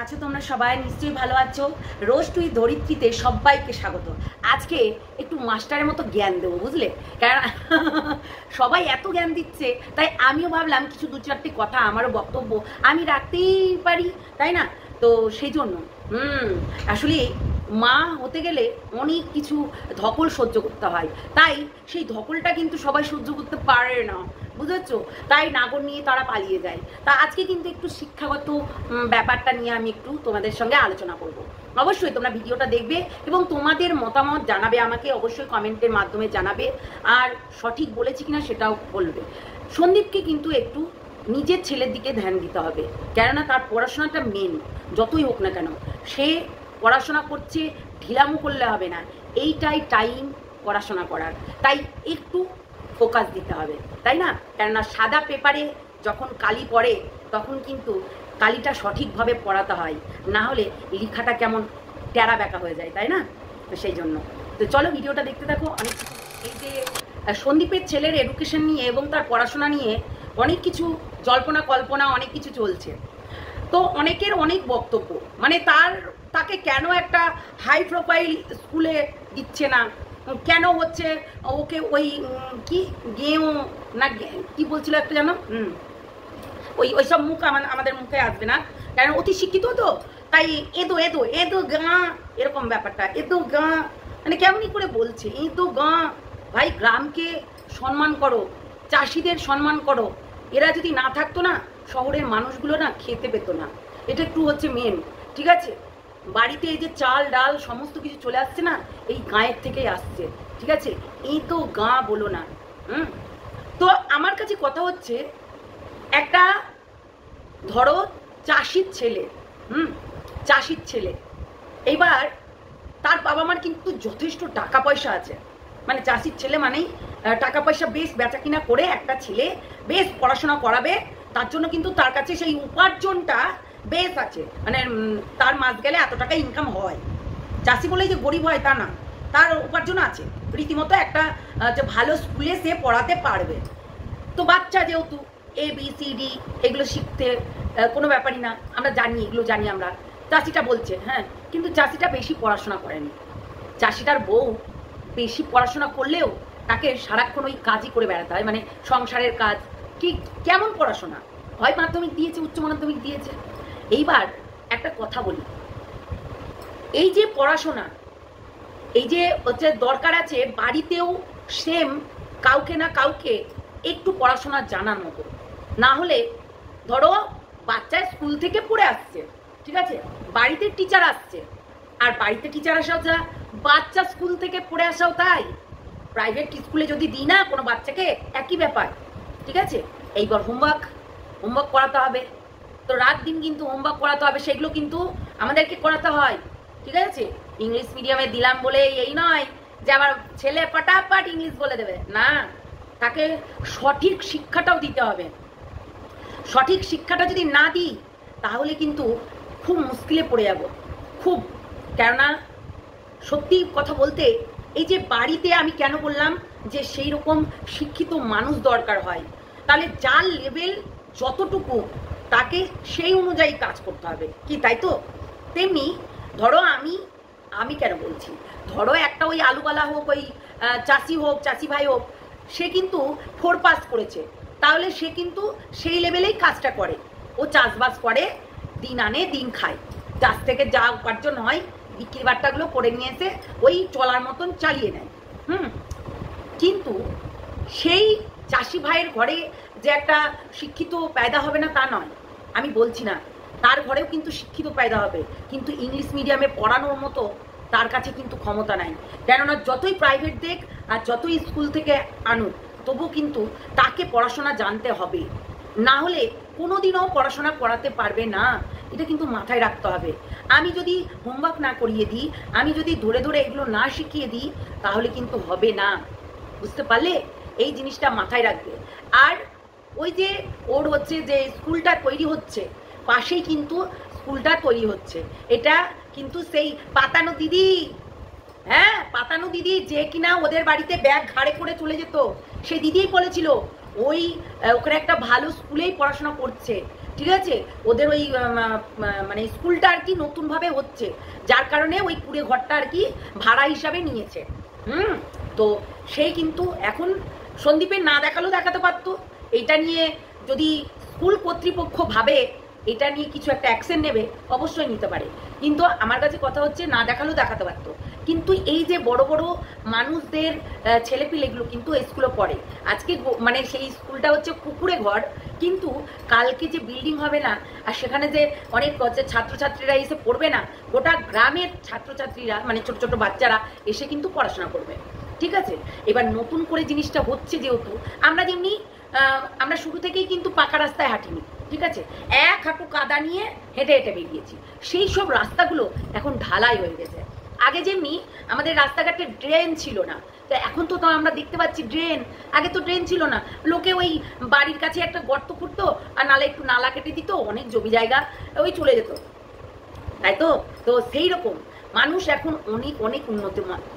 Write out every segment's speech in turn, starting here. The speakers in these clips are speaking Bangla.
আছো তোমরা সবাই নিশ্চয়ই ভালো আছো। রোজ তুই ধরিত্রীতে সবাইকে স্বাগত। আজকে একটু মাস্টারের মতো জ্ঞান দেবো, বুঝলে? কারণ সবাই এত জ্ঞান দিচ্ছে, তাই আমিও ভাবলাম কিছু দু চারটি কথা, আমারও বক্তব্য আমি রাখতেই পারি, তাই না? তো সেই জন্য আসলে মা হতে গেলে অনেক কিছু ধকল সহ্য করতে হয়, তাই সেই ধকলটা কিন্তু সবাই সহ্য করতে পারে না, বুঝেছো? তাই নাগর নিয়ে তারা পালিয়ে যায়। তা আজকে কিন্তু একটু শিক্ষাগত ব্যাপারটা নিয়ে আমি একটু তোমাদের সঙ্গে আলোচনা করব। অবশ্যই তোমরা ভিডিওটা দেখবে এবং তোমাদের মতামত জানাবে, আমাকে অবশ্যই কমেন্টের মাধ্যমে জানাবে, আর সঠিক বলেছি কিনা সেটাও বলবে। সন্দীপকে কিন্তু একটু নিজের ছেলের দিকে ধ্যান দিতে হবে, কেননা তার পড়াশোনাটা মেন। যতই হোক না কেন সে পড়াশোনা করছে, ঢিলামো করলে হবে না, এইটাই টাইম পড়াশোনা করার, তাই একটু ফোকাস দিতে হবে, তাই না? কেননা সাদা পেপারে যখন কালি পড়ে তখন কিন্তু কালিটা সঠিকভাবে পড়াতে হয়, না হলে লেখাটা কেমন ট্যাড়া ব্যাকা হয়ে যায়, তাই না? তো সেই জন্য তো চলো ভিডিওটা দেখতে থাকো। অনেক এই যে সন্দীপের ছেলের এডুকেশন নিয়ে এবং তার পড়াশোনা নিয়ে অনেক কিছু জল্পনা কল্পনা অনেক কিছু চলছে। তো অনেকের অনেক বক্তব্য, মানে তাকে কেন একটা হাই প্রোফাইল স্কুলে দিচ্ছে না, কেন হচ্ছে ওকে ওই কি গেও না কি বলছিল একটা জানো, ওইসব মুখ আমাদের মুখে আসবে না, কারণ অতি শিক্ষিত তো, তাই এদো এদো এদো গা, এরকম ব্যাপারটা এদো গা, মানে কেমনই করে বলছে এদো গা। ভাই, গ্রামকে সম্মান করো, চাষিদের সম্মান করো। এরা যদি না থাকতো না, শহরের মানুষগুলো না খেতে পেত না। এটা একটু হচ্ছে মেন, ঠিক আছে? বাড়িতে এই যে চাল ডাল সমস্ত কিছু চলে আসছে না, এই গাঁয়ের থেকেই আসছে, ঠিক আছে? এই তো গাঁ বলো না। তো আমার কাছে কথা হচ্ছে, একটা ধরো চাষির ছেলে, চাষির ছেলে, এইবার তার বাবা মার কিন্তু যথেষ্ট টাকা পয়সা আছে, মানে চাষির ছেলে মানেই টাকা পয়সা বেশ বেচা কিনা করে একটা ছেলে বেশ পড়াশোনা করাবে, তার জন্য কিন্তু তার কাছে সেই উপার্জনটা বেশ আছে, মানে তার মাস গেলে এত টাকা ইনকাম হয়। চাষি বলেই যে গরিব হয় তা না, তার উপার্জন আছে রীতিমতো, একটা যে ভালো স্কুলে সে পড়াতে পারবে। তো বাচ্চা যেহেতু ABCD এগুলো শিখতে কোনো ব্যাপারই না, আমরা জানি, এগুলো জানি আমরা। চাষিটা বলছে হ্যাঁ, কিন্তু চাষিটা বেশি পড়াশোনা করেনি। চাষিটার বউ বেশি পড়াশোনা করলেও তাকে সারাক্ষণ ওই কাজই করে বেড়াতে হয়, মানে সংসারের কাজ। কি কেমন পড়াশোনা, হয় মাধ্যমিক দিয়েছে, উচ্চ মাধ্যমিক দিয়েছে। এইবার একটা কথা বলি, এই যে পড়াশোনা, এই যে হচ্ছে দরকার আছে বাড়িতেও সেম কাউকে না কাউকে একটু পড়াশোনা জানার মতো, না হলে ধরো বাচ্চা স্কুল থেকে পড়ে আসছে, ঠিক আছে, বাড়িতে টিচার আসছে, আর বাড়িতে টিচার আসাও যা, বাচ্চা স্কুল থেকে পড়ে আসাও তাই। প্রাইভেট স্কুলে যদি দিই না কোনো বাচ্চাকে, একই ব্যাপার, ঠিক আছে? এইবার হোমওয়ার্ক করাতে হবে, তো রাত দিন কিন্তু হোমওয়ার্ক করাতে হবে, সেগুলো কিন্তু আমাদেরকে করাতে হয়, ঠিক আছে? ইংলিশ মিডিয়ামে দিলাম বলে এই নয় যে আমার ছেলে ফটাফট ইংলিশ বলে দেবে, না, তাকে সঠিক শিক্ষাটাও দিতে হবে। সঠিক শিক্ষাটা যদি না দিই তাহলে কিন্তু খুব মুশকিলে পড়ে যাব, খুব। কেননা সত্যি কথা বলতে, এই যে বাড়িতে আমি কেন বললাম যে সেই রকম শিক্ষিত মানুষ দরকার হয়, তাহলে যার লেভেল যতটুকু তাকে সেই অনুযায়ী কাজ করতে হবে, কি তাই তো? তেমনি ধরো আমি কেন বলছি, ধরো একটা ওই আলুওয়ালা হোক, ওই চাষি হোক, চাষি ভাই হোক, সে কিন্তু 4 পাস করেছে, তাহলে সে কিন্তু সেই লেভেলেই কাজটা করে। ও চাষবাস করে, দিন আনে দিন খায়, চাষ থেকে যা উপার্জন হয় বিক্রি বাট্টাগুলো করে নিয়ে এসে ওই চলার মতন চালিয়ে নেয়। কিন্তু সেই চাষি ভাইয়ের ঘরে যে একটা শিক্ষিত পয়দা হবে না তা নয়, আমি বলছি না, তার ঘরেও কিন্তু শিক্ষিত পয়দা হবে, কিন্তু ইংলিশ মিডিয়ামে পড়ানোর মতো তার কাছে কিন্তু ক্ষমতা নাই। কেননা যতই প্রাইভেট দেখ আর যতই স্কুল থেকে আনুক, তবু কিন্তু তাকে পড়াশোনা জানতে হবে, না হলে কোনোদিনও পড়াশোনা করাতে পারবে না। এটা কিন্তু মাথায় রাখতে হবে। আমি যদি হোমওয়ার্ক না করিয়ে দিই, আমি যদি ধরে ধরে এগুলো না শিখিয়ে দিই, তাহলে কিন্তু হবে না, বুঝতে পারলে? এই জিনিসটা মাথায় রাখবে। আর ওই যে ওর হচ্ছে যে স্কুলটা তৈরি হচ্ছে, পাশেই কিন্তু স্কুলটা তৈরি হচ্ছে, এটা কিন্তু সেই পাতানো দিদি, হ্যাঁ পাতানো দিদি, যে কিনা ওদের বাড়িতে ব্যাগ ঘাড়ে করে চলে যেত, সেই দিদিই বলেছিল ওই ওখানে একটা ভালো স্কুলেই পড়াশোনা করছে, ঠিক আছে, ওদের ওই মানে স্কুলটা আর কি নতুনভাবে হচ্ছে, যার কারণে ওই কুড়ে ঘরটা আর কি ভাড়া হিসাবে নিয়েছে। তো সেই কিন্তু এখন সন্দীপের না দেখালেও দেখাতে পারতো। এইটা নিয়ে যদি স্কুল কর্তৃপক্ষ ভাবে এটা নিয়ে কিছু একটা অ্যাকশন নেবে, অবশ্যই নিতে পারে। কিন্তু আমার কাছে কথা হচ্ছে না দেখালেও দেখাতে পারতো। কিন্তু এই যে বড় বড় মানুষদের ছেলেপিলেগুলো কিন্তু এই স্কুলে পড়ে। আজকে মানে সেই স্কুলটা হচ্ছে কুকুরে ঘর, কিন্তু কালকে যে বিল্ডিং হবে না, আর সেখানে যে অনেক ছাত্রছাত্রীরা এসে পড়বে না, গোটা গ্রামের ছাত্রছাত্রীরা মানে ছোট ছোট বাচ্চারা এসে কিন্তু পড়াশোনা করবে। ঠিক আছে, এবার নতুন করে জিনিসটা হচ্ছে যেহেতু, আমরা যেমনি আমরা শুরু থেকেই কিন্তু পাকা রাস্তায় হাঁটিনি, ঠিক আছে, এক হাঁটু কাদা নিয়ে হেঁটে হেঁটে বেরিয়েছি। সেই সব রাস্তাগুলো এখন ঢালাই হয়ে গেছে। আগে যেমনি আমাদের রাস্তাঘাটে ড্রেন ছিল না, তো এখন তো আমরা দেখতে পাচ্ছি ড্রেন। আগে তো ড্রেন ছিল না, লোকে ওই বাড়ির কাছে একটা গর্ত খুঁড়তো আর নালে একটু নালা কেটে দিত, অনেক জমি জায়গা ওই চলে যেত, তাই তো। তো সেই রকম মানুষ এখন অনেক অনেক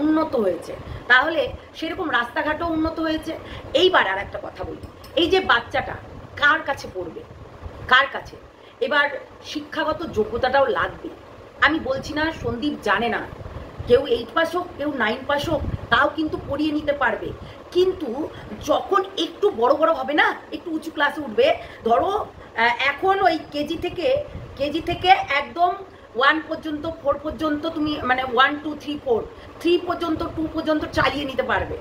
উন্নত হয়েছে, তাহলে সেরকম রাস্তাঘাটও উন্নত হয়েছে। এইবার আর একটা কথা বলি, এই যে বাচ্চাটা কার কাছে পড়বে, কার কাছে, এবার শিক্ষাগত যোগ্যতাটাও লাগবে। আমি বলছি না সন্দীপ জানে না, কেউ 8 পাস হোক, কেউ 9 পাস হোক, তাও কিন্তু পড়িয়ে নিতে পারবে। কিন্তু যখন একটু বড় বড় হবে না, একটু উঁচু ক্লাসে উঠবে, ধরো এখন ওই কেজি থেকে একদম 1 পর্যন্ত 4 পর্যন্ত তুমি মানে 1 2 3 4 3 পর্যন্ত 2 পর্যন্ত চালিয়ে নিতে পারবে।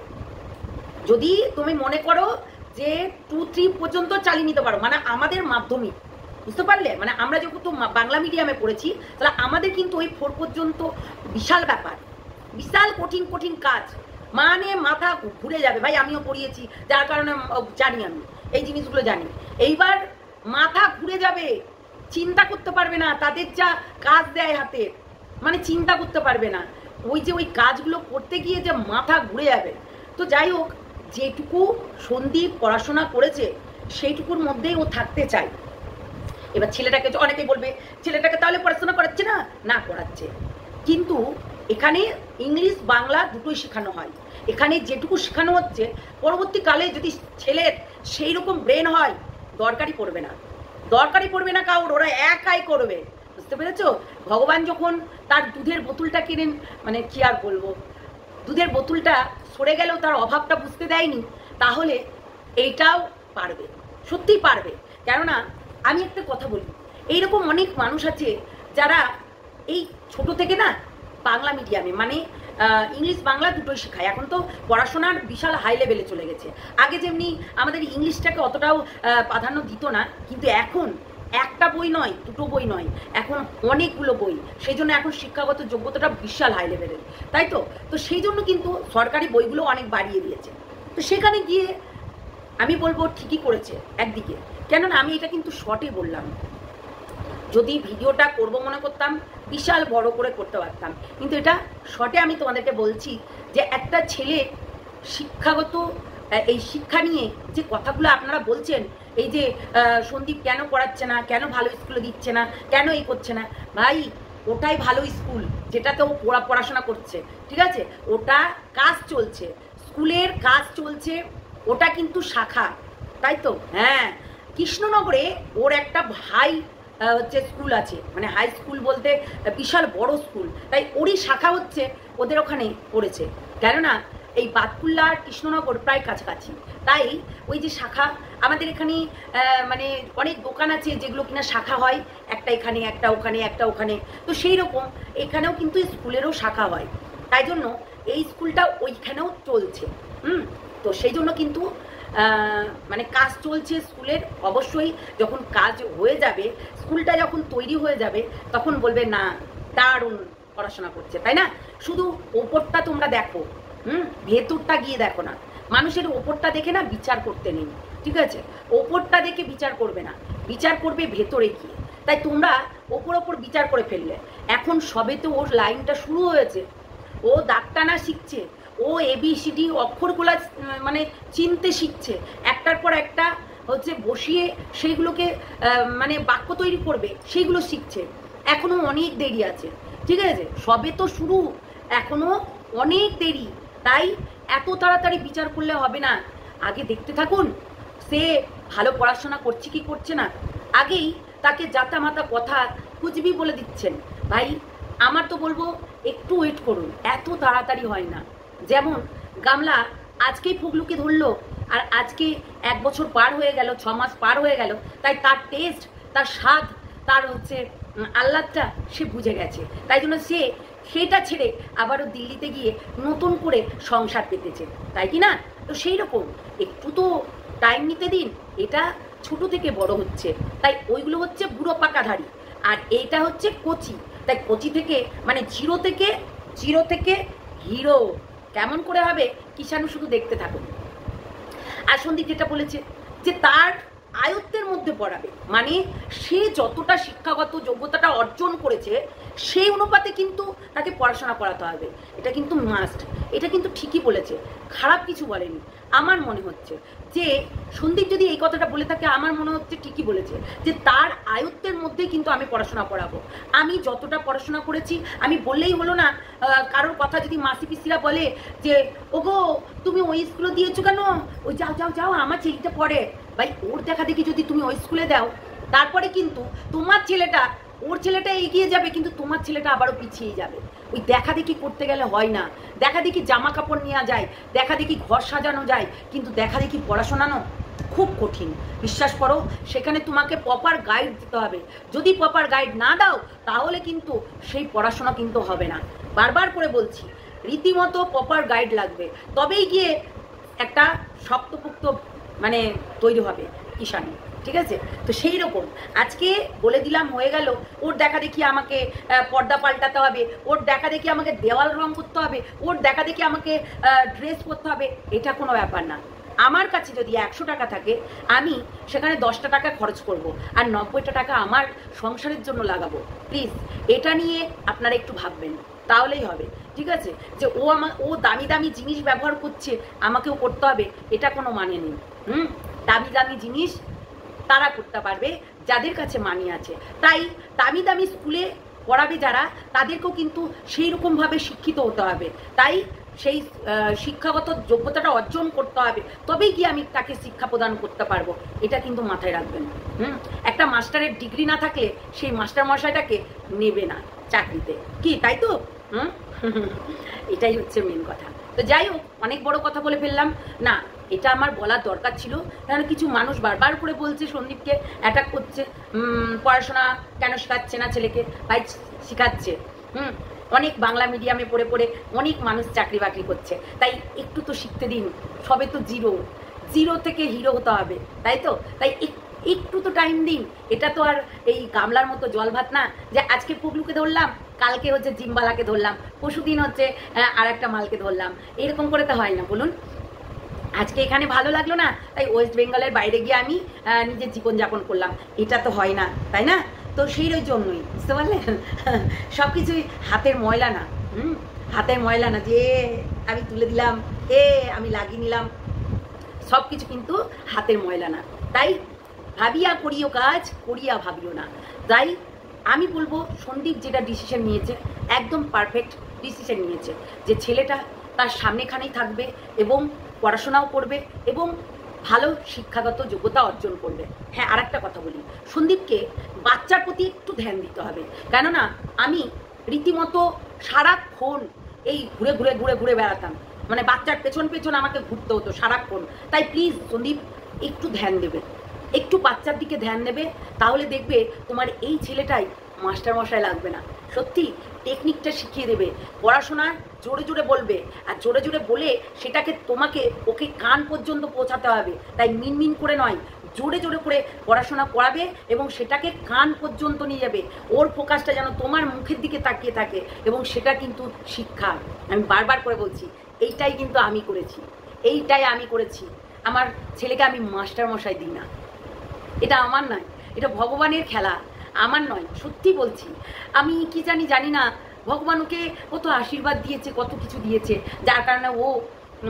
যদি তুমি মনে করো যে 2 3 পর্যন্ত চালিয়ে নিতে পারো, মানে আমাদের মাধ্যমিক, বুঝতে পারলে, মানে আমরা যেহেতু বাংলা মিডিয়ামে পড়েছি, তাহলে আমাদের কিন্তু ওই 4 পর্যন্ত বিশাল ব্যাপার, বিশাল কঠিন কঠিন কাজ, মানে মাথা ঘুরে যাবে। ভাই আমিও পড়িয়েছি, যার কারণে জানি, আমি এই জিনিসগুলো জানি। এইবার মাথা ঘুরে যাবে, চিন্তা করতে পারবে না, তাদের যা কাজ দেয় হাতে, মানে চিন্তা করতে পারবে না, ওই যে ওই কাজগুলো করতে গিয়ে যে মাথা ঘুরে যাবে। তো যাই হোক, যেটুকু সন্দীপ পড়াশোনা করেছে সেইটুকুর মধ্যেই ও থাকতে চায়। এবার ছেলেটাকে অনেকেই বলবে ছেলেটাকে তাহলে পড়াশোনা করাচ্ছে না, না করাচ্ছে, কিন্তু এখানে ইংলিশ বাংলা দুটোই শেখানো হয়। এখানে যেটুকু শেখানো হচ্ছে, পরবর্তীকালে যদি ছেলের সেই রকম ব্রেন হয়, দরকারই পড়বে না কাউর, ওরা একাই করবে, বুঝতে পেরেছো। ভগবান যখন তার দুধের বোতলটা কিনেন, মানে কি আর বলবো, দুধের বোতলটা সরে গেলেও তার অভাবটা বুঝতে দেয়নি, তাহলে এইটাও পারবে, সত্যিই পারবে। কেননা আমি একটা কথা বলি, এইরকম অনেক মানুষ আছে যারা এই ছোট থেকে না বাংলা মিডিয়ামে মানে ইংলিশ বাংলা দুটোই শেখায়। এখন তো পড়াশোনার বিশাল হাই লেভেলে চলে গেছে। আগে যেমনি আমাদের ইংলিশটাকে অতটাও প্রাধান্য দিত না, কিন্তু এখন একটা বই নয়, দুটো বই নয়, এখন অনেকগুলো বই। সেই জন্য এখন শিক্ষাগত যোগ্যতাটা বিশাল হাই লেভেলের, তাই তো। তো সেই জন্য কিন্তু সরকারি বইগুলো অনেক বাড়িয়ে দিয়েছে। তো সেখানে গিয়ে আমি বলবো ঠিকই করেছে একদিকে, কেননা আমি এটা কিন্তু শর্টে বললাম, যদি ভিডিওটা করব মনে করতাম বিশাল বড় করে করতে পারতাম, কিন্তু এটা শর্টে আমি তোমাদেরকে বলছি যে একটা ছেলে শিক্ষাগত এই শিক্ষা নিয়ে যে কথাগুলো আপনারা বলছেন, এই যে সন্দীপ কেন পড়াচ্ছে না, কেন ভালো স্কুলে দিচ্ছে না, কেন এই করছে না, ভাই ওটাই ভালো স্কুল যেটাতে ও পড়াশোনা করছে, ঠিক আছে, ওটা কাজ চলছে, স্কুলের কাজ চলছে, ওটা কিন্তু শাখা, তাই তো। হ্যাঁ, কৃষ্ণনগরে ওর একটা ভাই হচ্ছে স্কুল আছে, মানে হাই স্কুল বলতে বিশাল বড় স্কুল, তাই ওরই শাখা হচ্ছে ওদের ওখানে পড়েছে। কেননা এই বাতকুল্লা আর কৃষ্ণনগর প্রায় কাছাকাছি, তাই ওই যে শাখা আমাদের এখানে মানে অনেক দোকান আছে যেগুলো কিনা শাখা হয়, একটা এখানে একটা ওখানে একটা ওখানে, তো সেই রকম এখানেও কিন্তু স্কুলেরও শাখা হয়, তাই জন্য এই স্কুলটা ওইখানেও চলছে। তো সেই জন্য কিন্তু মানে কাজ চলছে স্কুলের। অবশ্যই যখন কাজ হয়ে যাবে, স্কুলটা যখন তৈরি হয়ে যাবে, তখন বলবে না দারুণ পড়াশোনা করছে, তাই না। শুধু ওপরটা তোমরা দেখো, ভেতরটা গিয়ে দেখো না। মানুষের ওপরটা দেখে না বিচার করতে নেই, ঠিক আছে, ওপরটা দেখে বিচার করবে না, বিচার করবে ভেতরে গিয়ে। তাই তোমরা ওপর বিচার করে ফেললে। এখন সবে তো ওর লাইনটা শুরু হয়েছে, ও দাগ টানা শিখছে, ও ABCD অক্ষরগুলা মানে চিনতে শিখছে, একটার পর একটা হচ্ছে বসিয়ে সেইগুলোকে মানে বাক্য তৈরি করবে, সেইগুলো শিখছে। এখনো অনেক দেরি আছে, ঠিক আছে, সবে তো শুরু, এখনো অনেক দেরি। তাই এত তাড়াতাড়ি বিচার করলে হবে না, আগে দেখতে থাকুন সে ভালো পড়াশোনা করছে কি করছে না। আগেই তাকে জাতামাতা কথা কুচবি বলে দিচ্ছেন। ভাই আমার তো বলবো একটু ওয়েট করুন, এত তাড়াতাড়ি হয় না। যেমন গামলা আজকেই ফুগলুকে ধরলো, আর আজকে 1 বছর পার হয়ে গেল, 6 মাস পার হয়ে গেল, তাই তার টেস্ট, তার স্বাদ, তার হচ্ছে আহ্লাদটা সে বুঝে গেছে। তাই জন্য সে সেটা ছেড়ে আবারও দিল্লিতে গিয়ে নতুন করে সংসার পেতেছে, তাই কি না? তো সেই রকম একটু তো টাইম নিতে দিন। এটা ছোট থেকে বড় হচ্ছে, তাই ওইগুলো হচ্ছে বুড়ো পাকাধারী, আর এইটা হচ্ছে কচি। তাই কচি থেকে মানে জিরো থেকে হিরো কেমন করে হবে কিষাণু শুধু দেখতে থাকুন। আর সন্দীপ যেটা বলেছে যে তার আয়ত্তের মধ্যে পড়াবে, মানে সে যতটা শিক্ষাগত যোগ্যতাটা অর্জন করেছে সেই অনুপাতে কিন্তু তাকে পড়াশোনা করাতে হবে, এটা কিন্তু মাস্ট। এটা কিন্তু ঠিকই বলেছে, খারাপ কিছু বলেনি। আমার মনে হচ্ছে যে সন্দীপ যদি এই কথাটা বলে থাকে, আমার মনে হচ্ছে ঠিকই বলেছে যে তার আয়ত্তের মধ্যেই কিন্তু আমি পড়াশোনা করাবো। আমি যতটা পড়াশোনা করেছি, আমি বললেই হলো না, কারোর কথা যদি মাসি পিসিরা বলে যে ওগো তুমি ওই স্কুলে দিয়েছো কেন, ওই যাও যাও যাও আমার ছেলেটা পড়ে, ভাই ওর দেখা দেখি যদি তুমি ওই স্কুলে দাও, তারপরে কিন্তু তোমার ছেলেটা, ওর ছেলেটা এগিয়ে যাবে, কিন্তু তোমার ছেলেটা আবারও পিছিয়ে যাবে। ওই দেখা দেখি করতে গেলে হয় না। দেখা দেখি জামা কাপড় নেওয়া যায়, দেখা দেখি ঘর সাজানো যায়, কিন্তু দেখা দেখি পড়াশোনানো খুব কঠিন। বিশ্বাস করো, সেখানে তোমাকে প্রপার গাইড দিতে হবে। যদি প্রপার গাইড না দাও তাহলে কিন্তু সেই পড়াশোনা কিন্তু হবে না। বারবার করে বলছি, রীতিমতো প্রপার গাইড লাগবে, তবেই গিয়ে একটা শক্তপোক্ত মানে তৈরি হবে কিষাণু, ঠিক আছে? তো সেই রকম আজকে বলে দিলাম, হয়ে গেল। ওর দেখা দেখি আমাকে পর্দা পাল্টাতে হবে, ওর দেখা দেখি আমাকে দেওয়াল রং করতে হবে, ওর দেখা দেখি আমাকে ড্রেস পরতে হবে, এটা কোনো ব্যাপার না। আমার কাছে যদি 100 টাকা থাকে, আমি সেখানে 10টা টাকা খরচ করব, আর 90টা টাকা আমার সংসারের জন্য লাগাবো। প্লিজ এটা নিয়ে আপনারা একটু ভাববেন, তাহলেই হবে, ঠিক আছে? যে ও দামি দামি জিনিস ব্যবহার করছে, আমাকেও করতে হবে, এটা কোনো মানে নেই। দামি দামি জিনিস তারা করতে পারবে যাদের কাছে মানি আছে। তাই দামি দামি স্কুলে পড়াবে যারা, তাদেরকেও কিন্তু সেই রকমভাবে শিক্ষিত হতে হবে। তাই সেই শিক্ষাগত যোগ্যতাটা অর্জন করতে হবে, তবেই কি আমি তাকে শিক্ষা প্রদান করতে পারবো। এটা কিন্তু মাথায় রাখবেন। একটা মাস্টারের ডিগ্রি না থাকলে সেই মাস্টার মশাইটাকে নেবে না চাকরিতে, কি তাই তো? এটাই হচ্ছে মেন কথা। তো যাই হোক, অনেক বড় কথা বলে ফেললাম না, এটা আমার বলার দরকার ছিল। কারণ কিছু মানুষ বারবার করে বলছে সন্দীপকে অ্যাটাক করছে, পড়াশোনা কেন শেখাচ্ছে না ছেলেকে। ভাই শেখাচ্ছে, অনেক বাংলা মিডিয়ামে পড়ে পড়ে অনেক মানুষ চাকরি বাকরি করছে, তাই একটু তো শিখতে দিন। সবে তো জিরো থেকে হিরো হতে হবে, তাই তো? তাই একটু তো টাইম দিন। এটা তো আর এই গামলার মতো জল ভাত না যে আজকে পুগলুকে ধরলাম, কালকে হচ্ছে জিম্বালাকে ধরলাম, পরশুদিন হচ্ছে আর একটা মালকে ধরলাম, এরকম করে তো হয় না বলুন। আজকে এখানে ভালো লাগলো না, তাই ওয়েস্ট বেঙ্গলের বাইরে গিয়ে আমি নিজের জীবনযাপন করলাম, এটা তো হয় না, তাই না? তো সেই জন্যই, বুঝতে পারলেন? সব কিছুই হাতের ময়লা না, হাতের ময়লা না যে আমি তুলে দিলাম, আমি লাগিয়ে নিলাম, সব কিছু কিন্তু হাতের ময়লা না। তাই ভাবিয়া করিও কাজ, করিয়া ভাবিও না। তাই আমি বলবো সন্দীপ যেটা ডিসিশন নিয়েছে একদম পারফেক্ট ডিসিশন নিয়েছে, যে ছেলেটা তার সামনেখানেই থাকবে এবং পড়াশোনাও করবে এবং ভালো শিক্ষাগত যোগ্যতা অর্জন করবে। হ্যাঁ, আর একটা কথা বলি, সন্দীপকে বাচ্চার প্রতি একটু ধ্যান দিতে হবে। কেননা আমি রীতিমতো সারাক্ষণ এই ঘুরে ঘুরে ঘুরে ঘুরে বেড়াতাম, মানে বাচ্চার পেছন পেছন আমাকে ঘুরতে হতো সারাক্ষণ। তাই প্লিজ সন্দীপ একটু ধ্যান দেবে, একটু বাচ্চার দিকে ধ্যান দেবে, তাহলে দেখবে তোমার এই ছেলেটাই মাস্টার মশাই লাগবে না। সত্যি টেকনিকটা শিখিয়ে দেবে, পড়াশোনা জোরে জোরে বলবে, আর জোরে জোরে বলে সেটাকে ওকে কান পর্যন্ত পৌঁছাতে হবে। তাই মিনমিন করে নয়, জোরে জোরে করে পড়াশোনা করাবে এবং সেটাকে কান পর্যন্ত নিয়ে যাবে। ওর ফোকাসটা যেন তোমার মুখের দিকে তাকিয়ে থাকে, এবং সেটা কিন্তু শিক্ষা। আমি বারবার করে বলছি, এইটাই কিন্তু আমি করেছি। আমার ছেলেকে আমি মাস্টার মশাই দিই না, এটা আমার নয়, এটা ভগবানের খেলা, আমার নয়। সত্যি বলছি, আমি কি জানি না, ভগবান ওকে কত আশীর্বাদ দিয়েছে, কত কিছু দিয়েছে, যার কারণে ও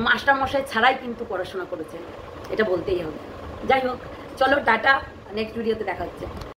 মাস্টার মশাই ছাড়াই কিন্তু পড়াশোনা করেছে, এটা বলতেই হবে। যাই হোক, চলো টাটা, নেক্সট ভিডিওতে দেখা হচ্ছে।